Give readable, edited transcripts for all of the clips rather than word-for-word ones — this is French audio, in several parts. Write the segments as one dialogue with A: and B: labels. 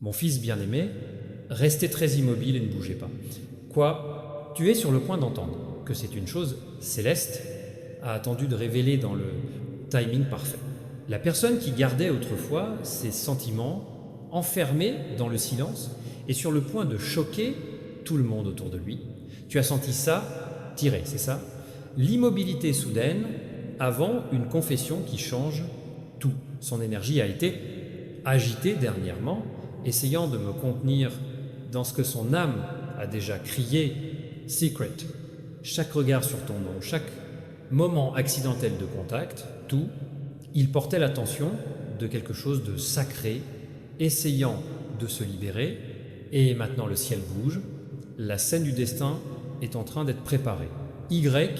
A: Mon fils bien-aimé, restez très immobile et ne bougez pas. Quoi, tu es sur le point d'entendre que c'est une chose céleste, a attendu de révéler dans le timing parfait. La personne qui gardait autrefois ses sentiments enfermés dans le silence est sur le point de choquer tout le monde autour de lui. Tu as senti ça tirer, c'est ça? L'immobilité soudaine avant une confession qui change tout. Son énergie a été agitée dernièrement, essayant de me contenir dans ce que son âme a déjà crié « secret ». Chaque regard sur ton nom, chaque moment accidentel de contact, tout, il portait l'attention de quelque chose de sacré, essayant de se libérer, et maintenant le ciel bouge, la scène du destin est en train d'être préparée. Y,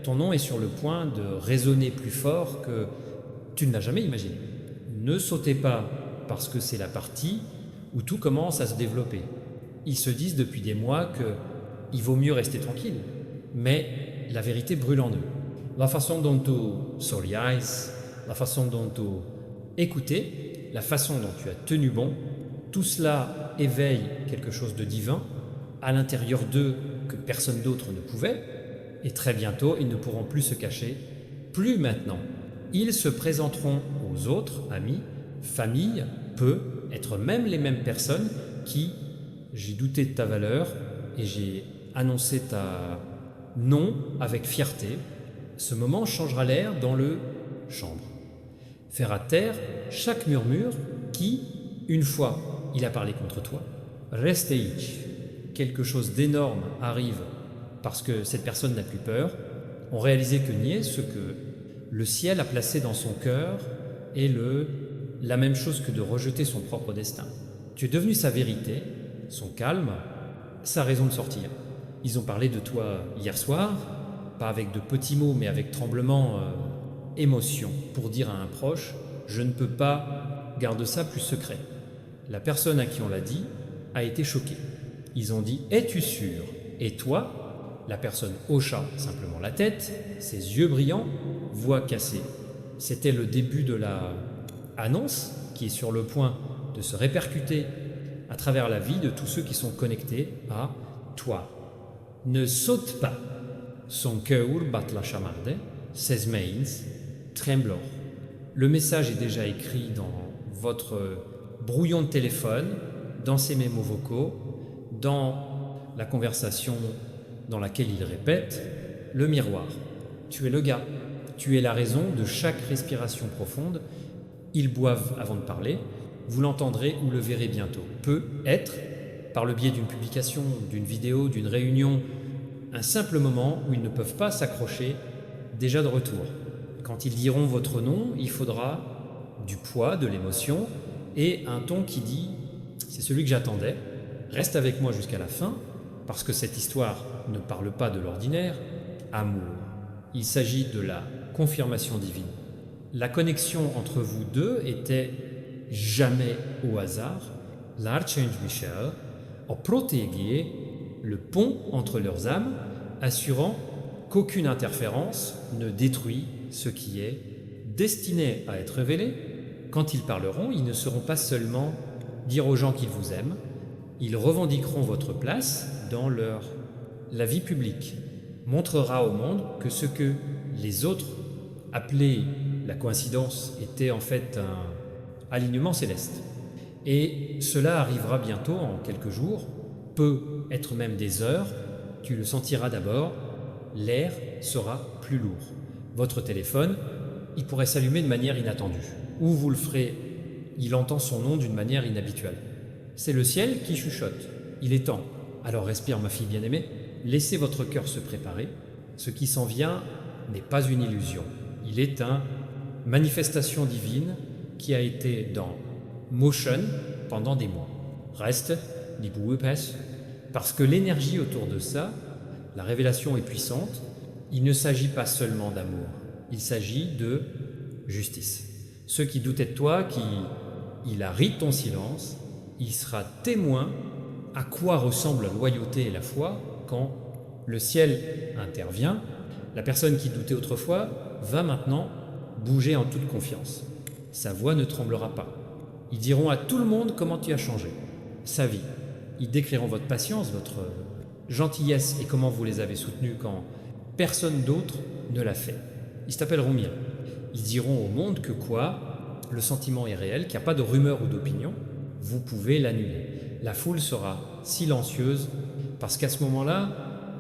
A: ton nom est sur le point de résonner plus fort que tu ne l'as jamais imaginé. Ne sautez pas parce que c'est la partie où tout commence à se développer. Ils se disent depuis des mois qu'il vaut mieux rester tranquille, mais la vérité brûle en eux. La façon dont tu souriais, la façon dont tu écoutais, la façon dont tu as tenu bon, tout cela éveille quelque chose de divin à l'intérieur d'eux que personne d'autre ne pouvait, et très bientôt ils ne pourront plus se cacher, plus maintenant. Ils se présenteront aux autres, amis, famille, peu, être même les mêmes personnes qui, j'ai douté de ta valeur et j'ai annoncé ta non avec fierté. Ce moment changera l'air dans le chambre. Faire à terre chaque murmure qui, une fois il a parlé contre toi, reste quelque chose d'énorme arrive parce que cette personne n'a plus peur, ont réalisé que nier ce que le ciel a placé dans son cœur est la même chose que de rejeter son propre destin. Tu es devenu sa vérité, son calme, sa raison de sortir. Ils ont parlé de toi hier soir, pas avec de petits mots mais avec tremblement, émotion, pour dire à un proche « je ne peux pas, garde ça plus secret ». La personne à qui on l'a dit a été choquée. Ils ont dit « es-tu sûr ?» Et toi, la personne hocha simplement la tête, ses yeux brillants, voix cassée. C'était le début de la annonce qui est sur le point de se répercuter à travers la vie de tous ceux qui sont connectés à toi. Ne saute pas. Son cœur bat la chamarde, ses mains tremblent. Le message est déjà écrit dans votre brouillon de téléphone, dans ses mémos vocaux, dans la conversation dans laquelle il répète le miroir. Tu es le gars, tu es la raison de chaque respiration profonde. Ils boivent avant de parler, vous l'entendrez ou le verrez bientôt. Peut être, par le biais d'une publication, d'une vidéo, d'une réunion, un simple moment où ils ne peuvent pas s'accrocher, déjà de retour. Quand ils diront votre nom, il faudra du poids, de l'émotion et un ton qui dit « c'est celui que j'attendais, reste avec moi jusqu'à la fin, parce que cette histoire ne parle pas de l'ordinaire, amour. Il s'agit de la confirmation divine. La connexion entre vous deux était jamais au hasard. L'archange Michel a protégé le pont entre leurs âmes, assurant qu'aucune interférence ne détruit ce qui est destiné à être révélé. Quand ils parleront, ils ne seront pas seulement dire aux gens qu'ils vous aiment, ils revendiqueront votre place dans la vie publique, montrera au monde que ce que les autres appelaient la coïncidence était en fait un alignement céleste. Et cela arrivera bientôt, en quelques jours, peut être même des heures, tu le sentiras d'abord, l'air sera plus lourd. Votre téléphone, il pourrait s'allumer de manière inattendue. Ou vous le ferez, il entend son nom d'une manière inhabituelle. C'est le ciel qui chuchote. Il est temps. Alors respire, ma fille bien-aimée, laissez votre cœur se préparer. Ce qui s'en vient n'est pas une illusion. Il est une manifestation divine qui a été dans motion pendant des mois. Reste, die Buhe passe, parce que l'énergie autour de ça, la révélation est puissante. Il ne s'agit pas seulement d'amour, il s'agit de justice. Ceux qui doutaient de toi, il a ri de ton silence, il sera témoin à quoi ressemble la loyauté et la foi quand le ciel intervient. La personne qui doutait autrefois va maintenant bouger en toute confiance. Sa voix ne tremblera pas. Ils diront à tout le monde comment tu as changé, sa vie. Ils décriront votre patience, votre gentillesse et comment vous les avez soutenus quand personne d'autre ne l'a fait. Ils t'appelleront Mia. Ils diront au monde que quoi, le sentiment est réel, qu'il n'y a pas de rumeur ou d'opinion, vous pouvez l'annuler. La foule sera silencieuse parce qu'à ce moment-là,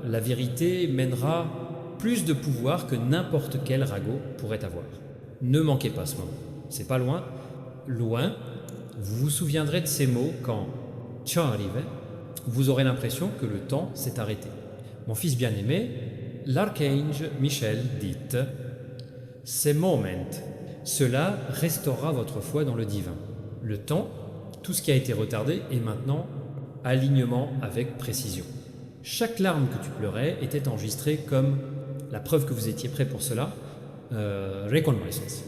A: la vérité mènera plus de pouvoir que n'importe quel ragot pourrait avoir. Ne manquez pas ce moment. C'est pas loin. Loin, vous vous souviendrez de ces mots quand ciò arrive, vous aurez l'impression que le temps s'est arrêté. Mon fils bien-aimé, l'archange Michel dit « Ces moments, cela restaurera votre foi dans le divin. Le temps, tout ce qui a été retardé, est maintenant alignement avec précision. Chaque larme que tu pleurais était enregistrée comme la preuve que vous étiez prêt pour cela, reconnaissance.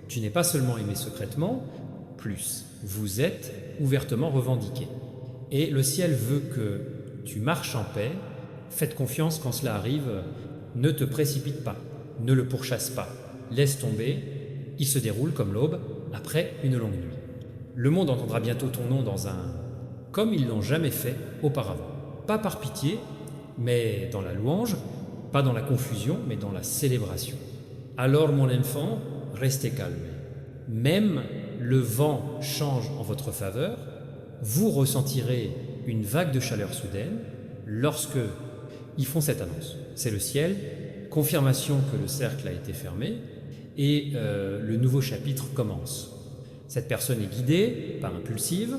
A: Tu n'es pas seulement aimé secrètement, plus, vous êtes ouvertement revendiqué. Et le ciel veut que tu marches en paix, faites confiance quand cela arrive, ne te précipite pas, ne le pourchasse pas, laisse tomber, il se déroule comme l'aube après une longue nuit. Le monde entendra bientôt ton nom dans un comme ils l'ont jamais fait auparavant. Pas par pitié, mais dans la louange, pas dans la confusion, mais dans la célébration. Alors mon enfant, restez calme. Même le vent change en votre faveur, vous ressentirez une vague de chaleur soudaine lorsque ils font cette annonce. C'est le ciel, confirmation que le cercle a été fermé et le nouveau chapitre commence. Cette personne est guidée, pas impulsive,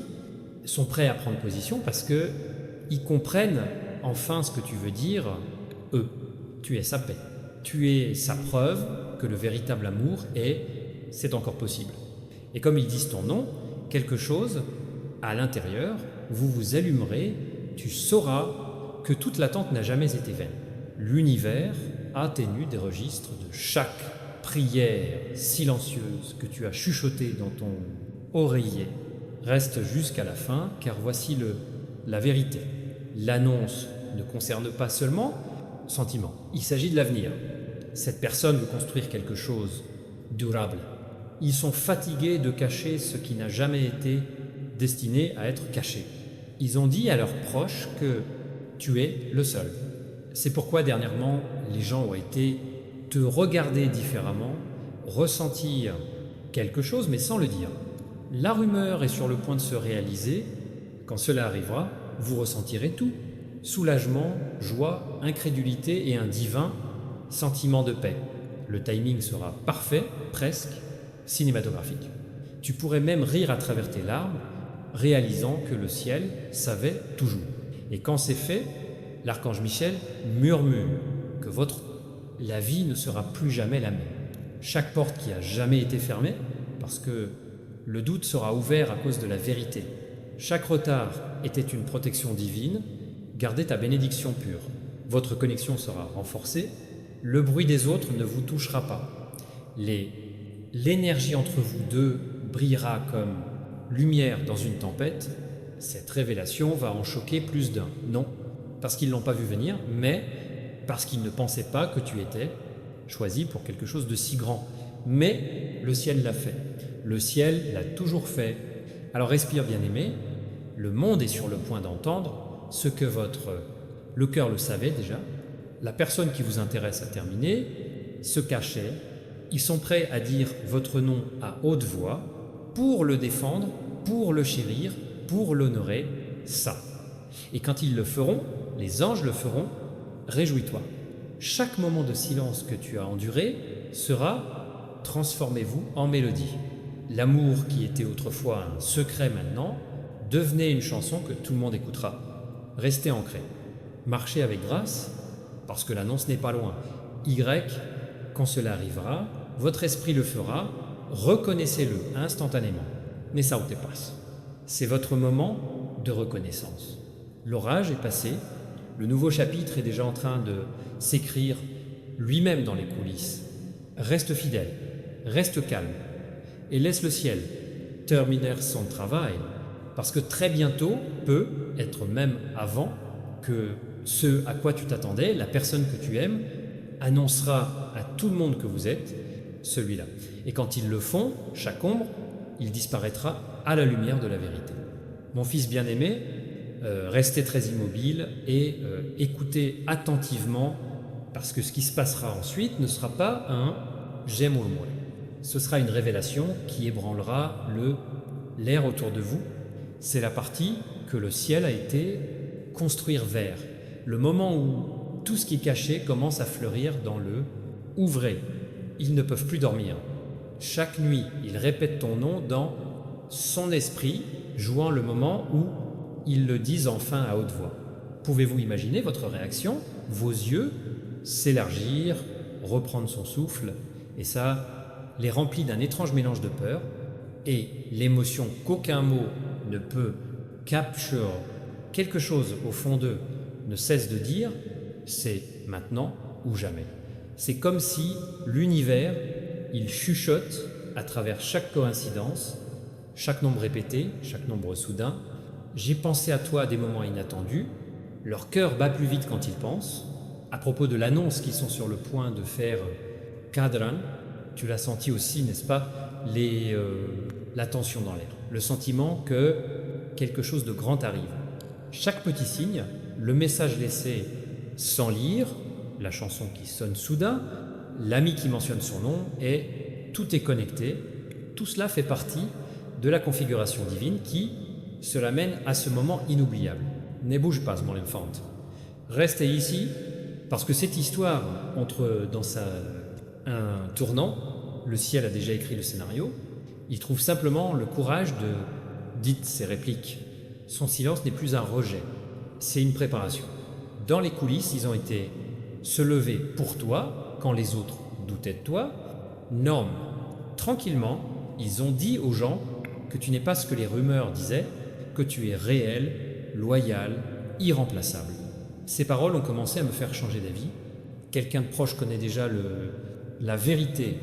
A: sont prêts à prendre position parce que ils comprennent enfin ce que tu veux dire, eux. Tu es sa paix. Tu es sa preuve que le véritable amour c'est encore possible. Et comme ils disent ton nom, quelque chose, à l'intérieur, vous vous allumerez, tu sauras que toute l'attente n'a jamais été vaine. L'univers atténue des registres de chaque prière silencieuse que tu as chuchotée dans ton oreiller. Reste jusqu'à la fin, car voici la vérité. L'annonce ne concerne pas seulement sentiment, il s'agit de l'avenir. Cette personne veut construire quelque chose durable. Ils sont fatigués de cacher ce qui n'a jamais été destiné à être caché. Ils ont dit à leurs proches que tu es le seul. C'est pourquoi dernièrement, les gens ont été te regarder différemment, ressentir quelque chose mais sans le dire. La rumeur est sur le point de se réaliser. Quand cela arrivera, vous ressentirez tout. Soulagement, joie, incrédulité et un divin sentiment de paix. Le timing sera parfait, presque cinématographique. Tu pourrais même rire à travers tes larmes, réalisant que le ciel savait toujours. Et quand c'est fait, l'archange Michel murmure que la vie ne sera plus jamais la même. Chaque porte qui a jamais été fermée, parce que le doute sera ouvert à cause de la vérité. Chaque retard était une protection divine, gardez ta bénédiction pure. Votre connexion sera renforcée, le bruit des autres ne vous touchera pas. L'énergie entre vous deux brillera comme lumière dans une tempête. Cette révélation va en choquer plus d'un. Non, parce qu'ils ne l'ont pas vu venir, mais parce qu'ils ne pensaient pas que tu étais choisi pour quelque chose de si grand. Mais le ciel l'a fait. Le ciel l'a toujours fait. Alors respire, bien-aimé. Le monde est sur le point d'entendre ce que le cœur le savait déjà. La personne qui vous intéresse a terminé, se cachait. Ils sont prêts à dire votre nom à haute voix pour le défendre, pour le chérir, pour l'honorer, ça. Et quand ils le feront, les anges le feront, réjouis-toi. Chaque moment de silence que tu as enduré sera transformez-vous en mélodie. L'amour qui était autrefois un secret maintenant, devenez une chanson que tout le monde écoutera. Restez ancré. Marchez avec grâce, parce que l'annonce n'est pas loin. Quand cela arrivera, votre esprit le fera, reconnaissez-le instantanément. Nessa te passe. C'est votre moment de reconnaissance. L'orage est passé, le nouveau chapitre est déjà en train de s'écrire lui-même dans les coulisses. Reste fidèle, reste calme, et laisse le ciel terminer son travail, parce que très bientôt, peut être même avant que ce à quoi tu t'attendais, la personne que tu aimes, annoncera à tout le monde que vous êtes celui-là. Et quand ils le font, chaque ombre, il disparaîtra à la lumière de la vérité. Mon fils bien-aimé, restez très immobile et écoutez attentivement, parce que ce qui se passera ensuite ne sera pas un « j'aime ou moi ». Ce sera une révélation qui ébranlera l'air autour de vous. C'est la partie que le ciel a été construire vers. Le moment où tout ce qui est caché commence à fleurir dans le « ouvrez ». Ils ne peuvent plus dormir. Chaque nuit, ils répètent ton nom dans son esprit, jouant le moment où ils le disent enfin à haute voix. Pouvez-vous imaginer votre réaction? Vos yeux s'élargir, reprendre son souffle, et ça les remplit d'un étrange mélange de peur et l'émotion qu'aucun mot ne peut capture, quelque chose au fond d'eux ne cesse de dire, c'est maintenant ou jamais. C'est comme si l'univers, il chuchote à travers chaque coïncidence, chaque nombre répété, chaque nombre soudain. J'ai pensé à toi à des moments inattendus. Leur cœur bat plus vite quand ils pensent. À propos de l'annonce qu'ils sont sur le point de faire Kadran, tu l'as senti aussi, n'est-ce pas, la tension dans l'air, le sentiment que quelque chose de grand arrive. Chaque petit signe, le message laissé sans lire, la chanson qui sonne soudain, l'ami qui mentionne son nom, et tout est connecté. Tout cela fait partie de la configuration divine qui cela mène à ce moment inoubliable. Ne bouge pas, mon enfant. Restez ici, parce que cette histoire entre dans un tournant. Le ciel a déjà écrit le scénario. Il trouve simplement le courage de dire ses répliques. Son silence n'est plus un rejet, c'est une préparation. Dans les coulisses, ils ont été se lever pour toi, quand les autres doutaient de toi. Norme, tranquillement, ils ont dit aux gens que tu n'es pas ce que les rumeurs disaient, que tu es réel, loyal, irremplaçable. Ces paroles ont commencé à me faire changer d'avis. Quelqu'un de proche connaît déjà la vérité,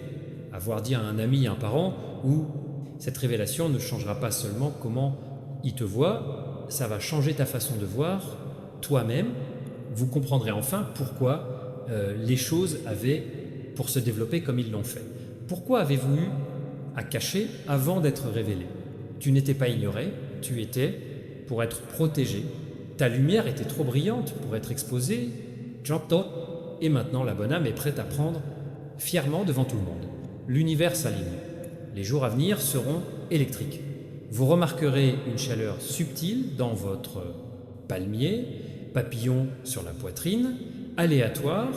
A: avoir dit à un ami, à un parent, où cette révélation ne changera pas seulement comment il te voit, ça va changer ta façon de voir toi-même. Vous comprendrez enfin pourquoi les choses avaient pour se développer comme ils l'ont fait. Pourquoi avez-vous eu à cacher avant d'être révélé? Tu n'étais pas ignoré, tu étais pour être protégé. Ta lumière était trop brillante pour être exposée. Et maintenant la bonne âme est prête à prendre fièrement devant tout le monde. L'univers s'aligne. Les jours à venir seront électriques. Vous remarquerez une chaleur subtile dans votre palmier, papillon sur la poitrine, aléatoire,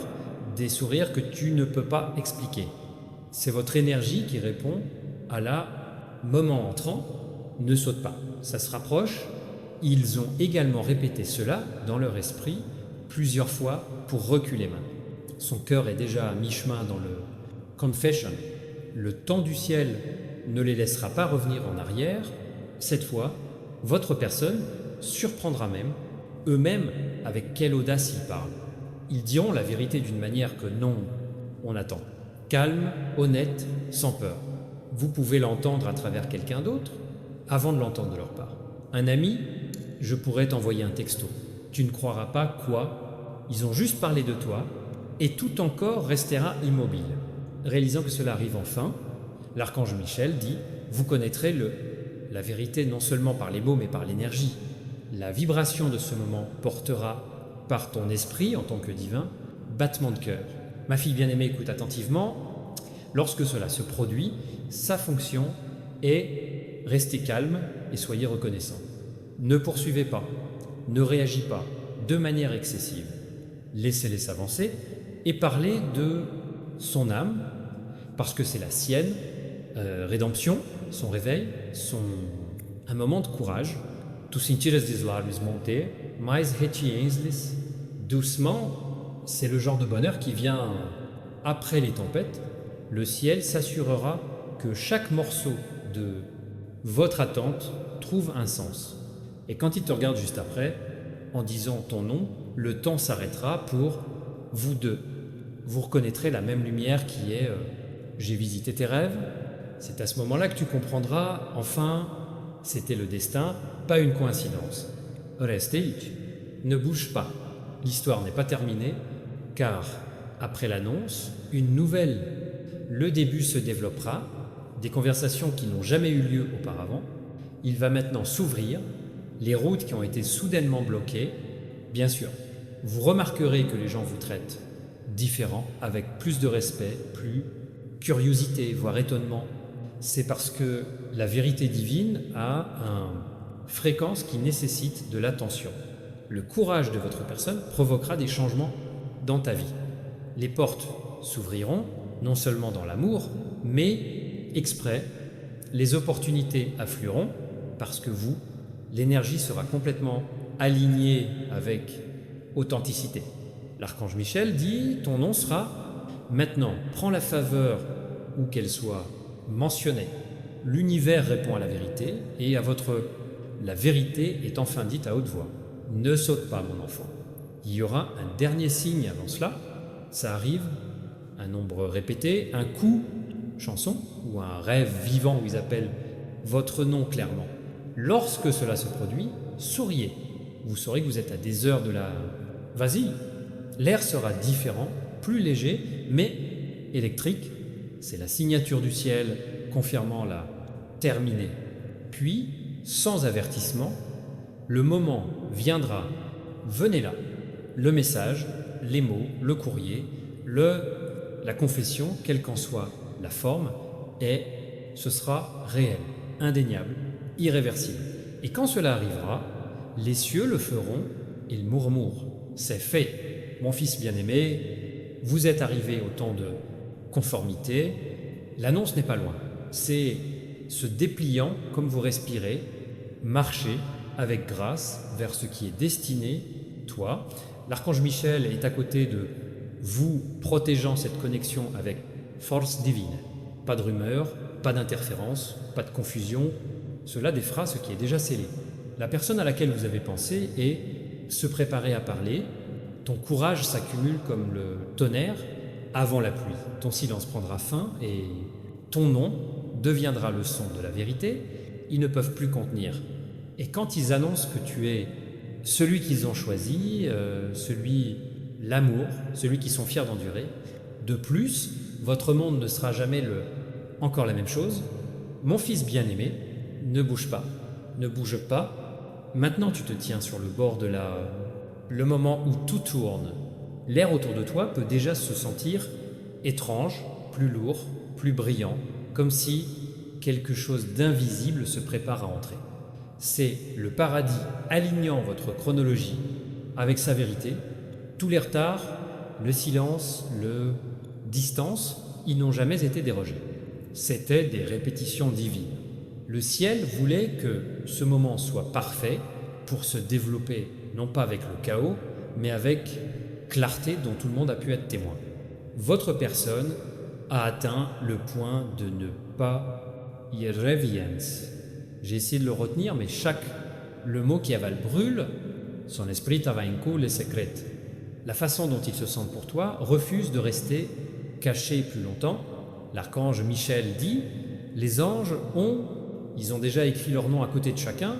A: des sourires que tu ne peux pas expliquer. C'est votre énergie qui répond à la moment entrant, ne saute pas. Ça se rapproche. Ils ont également répété cela dans leur esprit plusieurs fois pour reculer maintenant. Son cœur est déjà à mi-chemin dans le confession. Le temps du ciel ne les laissera pas revenir en arrière. Cette fois, votre personne surprendra même eux-mêmes avec quelle audace ils parlent. Ils diront la vérité d'une manière que non, on attend. Calme, honnête, sans peur. Vous pouvez l'entendre à travers quelqu'un d'autre avant de l'entendre de leur part. Un ami, je pourrais t'envoyer un texto. Tu ne croiras pas quoi. Ils ont juste parlé de toi et tout ton corps restera immobile. Réalisant que cela arrive enfin, l'archange Michel dit « Vous connaîtrez la vérité non seulement par les mots mais par l'énergie. La vibration de ce moment portera par ton esprit en tant que divin, battement de cœur. Ma fille bien-aimée, écoute attentivement. Lorsque cela se produit, sa fonction est rester calme et soyez reconnaissant. Ne poursuivez pas, ne réagis pas de manière excessive. Laissez-les s'avancer et parlez de son âme, parce que c'est la sienne, rédemption, son réveil, un moment de courage. Tu sentiras des lábios monter, mais retiens-les doucement. C'est le genre de bonheur qui vient après les tempêtes. Le ciel s'assurera que chaque morceau de votre attente trouve un sens. Et quand il te regarde juste après, en disant ton nom, le temps s'arrêtera pour vous deux. Vous reconnaîtrez la même lumière qui est j'ai visité tes rêves. C'est à ce moment-là que tu comprendras, enfin, c'était le destin, pas une coïncidence. Restez, ne bouge pas. L'histoire n'est pas terminée, car après l'annonce, une nouvelle, le début se développera, des conversations qui n'ont jamais eu lieu auparavant. Il va maintenant s'ouvrir, les routes qui ont été soudainement bloquées. Bien sûr, vous remarquerez que les gens vous traitent différent, avec plus de respect, plus curiosité, voire étonnement. C'est parce que la vérité divine a une fréquence qui nécessite de l'attention. Le courage de votre personne provoquera des changements dans ta vie. Les portes s'ouvriront, non seulement dans l'amour, mais exprès, les opportunités afflueront parce que vous, l'énergie sera complètement alignée avec authenticité. L'archange Michel dit « Ton nom sera maintenant, prends la faveur où qu'elle soit mentionnée. L'univers répond à la vérité et la vérité est enfin dite à haute voix. Ne saute pas, mon enfant. » Il y aura un dernier signe avant cela. Ça arrive, un nombre répété, un coup, chanson, ou un rêve vivant où ils appellent votre nom clairement. Lorsque cela se produit, souriez. Vous saurez que vous êtes à des heures de la... Vas-y. L'air sera différent, plus léger, mais électrique. C'est la signature du ciel confirmant la terminée. Puis, sans avertissement, le moment viendra. Venez là. Le message, les mots, le courrier, la confession, quelle qu'en soit la forme, et ce sera réel, indéniable, irréversible. Et quand cela arrivera, les cieux le feront, ils murmurent. C'est fait. Mon fils bien-aimé, vous êtes arrivé au temps de conformité. L'annonce n'est pas loin. C'est se dépliant comme vous respirez, marcher avec grâce vers ce qui est destiné, toi. L'archange Michel est à côté de vous, protégeant cette connexion avec force divine. Pas de rumeur, pas d'interférence, pas de confusion. Cela défera ce qui est déjà scellé. La personne à laquelle vous avez pensé est se préparer à parler. Ton courage s'accumule comme le tonnerre avant la pluie. Ton silence prendra fin et ton nom deviendra le son de la vérité. Ils ne peuvent plus contenir. Et quand ils annoncent que tu es celui qu'ils ont choisi, l'amour, celui qu'ils sont fiers d'endurer, de plus, votre monde ne sera jamais encore la même chose. Mon fils bien-aimé, ne bouge pas, ne bouge pas. Maintenant, tu te tiens sur le bord de le moment où tout tourne. L'air autour de toi peut déjà se sentir étrange, plus lourd, plus brillant, comme si quelque chose d'invisible se prépare à entrer. C'est le paradis alignant votre chronologie avec sa vérité. Tous les retards, le silence, le distance, ils n'ont jamais été dérogés. C'était des répétitions divines. Le ciel voulait que ce moment soit parfait pour se développer, non pas avec le chaos, mais avec clarté dont tout le monde a pu être témoin. Votre personne a atteint le point de ne pas irreverence. J'ai essayé de le retenir, mais le mot qui avale brûle. Son esprit a vaincu les secrets. La façon dont ils se sentent pour toi refuse de rester caché plus longtemps. L'archange Michel dit, les anges ils ont déjà écrit leur nom à côté de chacun,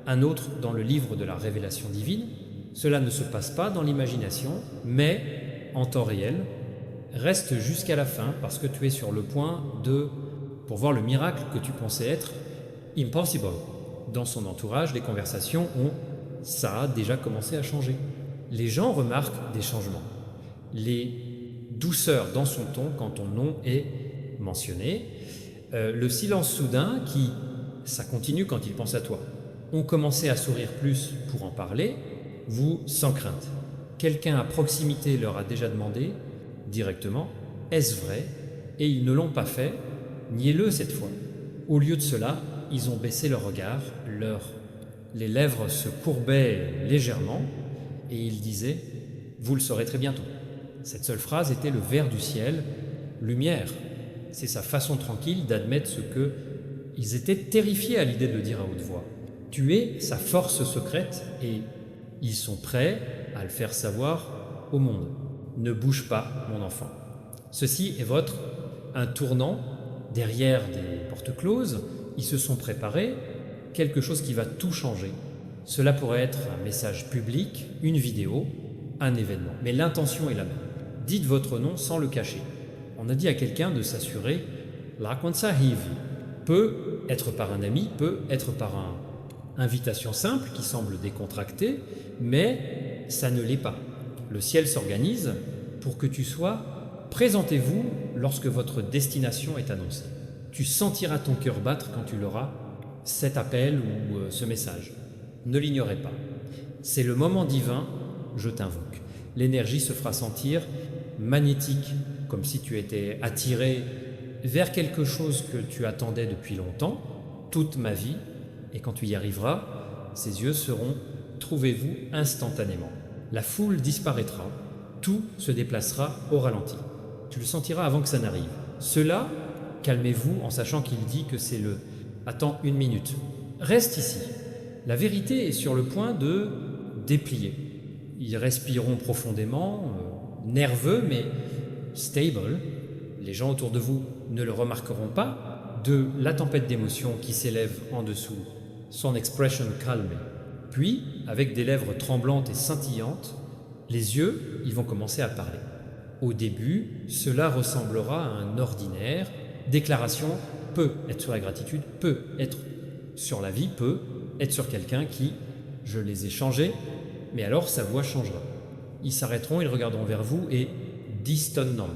A: un autre dans le livre de la révélation divine. Cela ne se passe pas dans l'imagination, mais en temps réel. Reste jusqu'à la fin parce que tu es sur le point pour voir le miracle que tu pensais être impossible. Dans son entourage, les conversations ça a déjà commencé à changer. Les gens remarquent des changements. Les douceurs dans son ton quand ton nom est mentionné. Le silence soudain ça continue quand ils pensent à toi. On commençait à sourire plus pour en parler, vous sans crainte. Quelqu'un à proximité leur a déjà demandé directement « Est-ce vrai ?» Et ils ne l'ont pas fait, niez-le cette fois. Au lieu de cela, ils ont baissé leur regard, les lèvres se courbaient légèrement et ils disaient « Vous le saurez très bientôt ». Cette seule phrase était le vert du ciel, lumière. C'est sa façon tranquille d'admettre ce que ils étaient terrifiés à l'idée de le dire à haute voix. Tu es sa force secrète et ils sont prêts à le faire savoir au monde. Ne bouge pas, mon enfant. Ceci est un tournant derrière des portes closes. Ils se sont préparés, quelque chose qui va tout changer. Cela pourrait être un message public, une vidéo, un événement. Mais l'intention est la même. Dites votre nom sans le cacher. On a dit à quelqu'un de s'assurer La kwanza hivi peut être par un ami, peut être par une invitation simple qui semble décontractée, mais ça ne l'est pas. Le ciel s'organise pour que tu sois présentez-vous lorsque votre destination est annoncée. Tu sentiras ton cœur battre quand tu l'auras, cet appel ou ce message. Ne l'ignorez pas. C'est le moment divin, je t'invoque. L'énergie se fera sentir magnétique, comme si tu étais attiré vers quelque chose que tu attendais depuis longtemps, toute ma vie, et quand tu y arriveras, ses yeux seront « trouvez-vous » instantanément. La foule disparaîtra, tout se déplacera au ralenti. Tu le sentiras avant que ça n'arrive. Cela, calmez-vous en sachant qu'il dit que c'est le « attends une minute ». Reste ici. La vérité est sur le point de déplier. Ils respireront profondément, nerveux mais stable. Les gens autour de vous ne le remarqueront pas. De la tempête d'émotions qui s'élève en dessous, son expression calmée. Puis, avec des lèvres tremblantes et scintillantes, les yeux, ils vont commencer à parler. Au début, cela ressemblera à un ordinaire. Déclaration peut être sur la gratitude, peut être sur la vie, peut être sur quelqu'un qui, je les ai changés, mais alors sa voix changera. Ils s'arrêteront, ils regarderont vers vous et distonneront.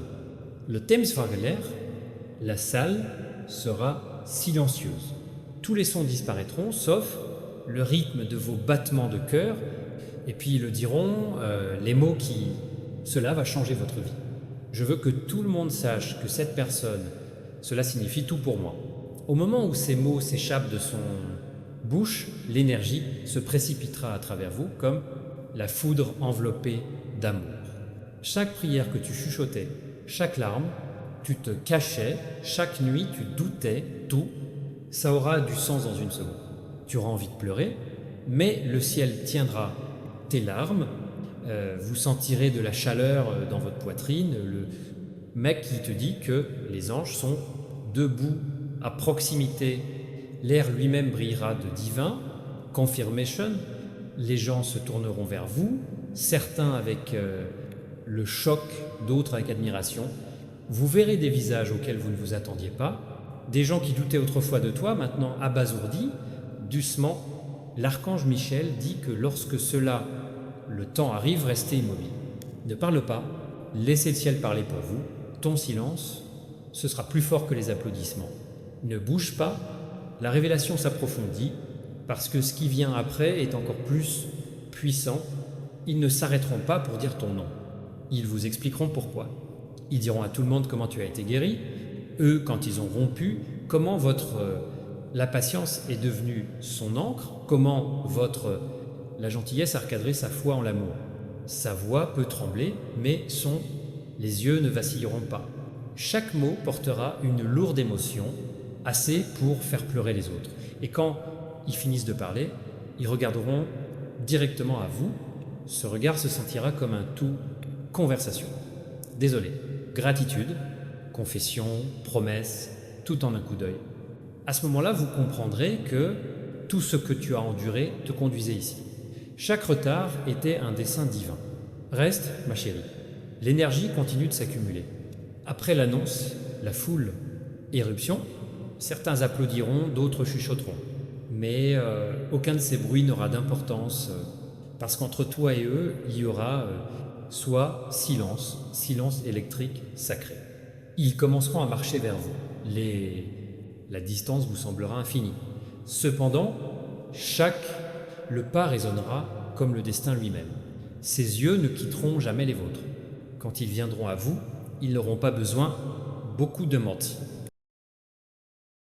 A: Le Thamesfagler, la salle sera silencieuse. Tous les sons disparaîtront, sauf le rythme de vos battements de cœur, et puis ils le diront, les mots qui... Cela va changer votre vie. Je veux que tout le monde sache que cette personne, cela signifie tout pour moi. Au moment où ces mots s'échappent de son bouche, l'énergie se précipitera à travers vous comme la foudre enveloppée d'amour. Chaque prière que tu chuchotais, chaque larme, tu te cachais, chaque nuit tu doutais, tout, ça aura du sens dans une seconde. Tu auras envie de pleurer, mais le ciel tiendra tes larmes, vous sentirez de la chaleur dans votre poitrine, le mec qui te dit que les anges sont debout à proximité, l'air lui-même brillera de divin, confirmation, les gens se tourneront vers vous, certains avec le choc, d'autres avec admiration. Vous verrez des visages auxquels vous ne vous attendiez pas, des gens qui doutaient autrefois de toi, maintenant abasourdis, doucement. L'archange Michel dit que lorsque cela, le temps arrive, restez immobile. Ne parle pas, laissez le ciel parler pour vous, ton silence, ce sera plus fort que les applaudissements. Ne bouge pas, la révélation s'approfondit, parce que ce qui vient après est encore plus puissant. Ils ne s'arrêteront pas pour dire ton nom. Ils vous expliqueront pourquoi. Ils diront à tout le monde comment tu as été guéri. Eux, quand ils ont rompu, comment la patience est devenue son encre, comment la gentillesse a recadré sa foi en l'amour. Sa voix peut trembler, mais les yeux ne vacilleront pas. Chaque mot portera une lourde émotion, assez pour faire pleurer les autres. Et quand ils finissent de parler, ils regarderont directement à vous. Ce regard se sentira comme un tout conversation. Désolé, gratitude, confession, promesse, tout en un coup d'œil. À ce moment-là, vous comprendrez que tout ce que tu as enduré te conduisait ici. Chaque retard était un dessein divin. Reste, ma chérie, l'énergie continue de s'accumuler. Après l'annonce, la foule, éruption, certains applaudiront, d'autres chuchoteront. Mais aucun de ces bruits n'aura d'importance, parce qu'entre toi et eux, il y aura soit silence, silence électrique sacré. Ils commenceront à marcher vers vous. La distance vous semblera infinie. Cependant, le pas résonnera comme le destin lui-même. Ses yeux ne quitteront jamais les vôtres. Quand ils viendront à vous, ils n'auront pas besoin beaucoup de mentir.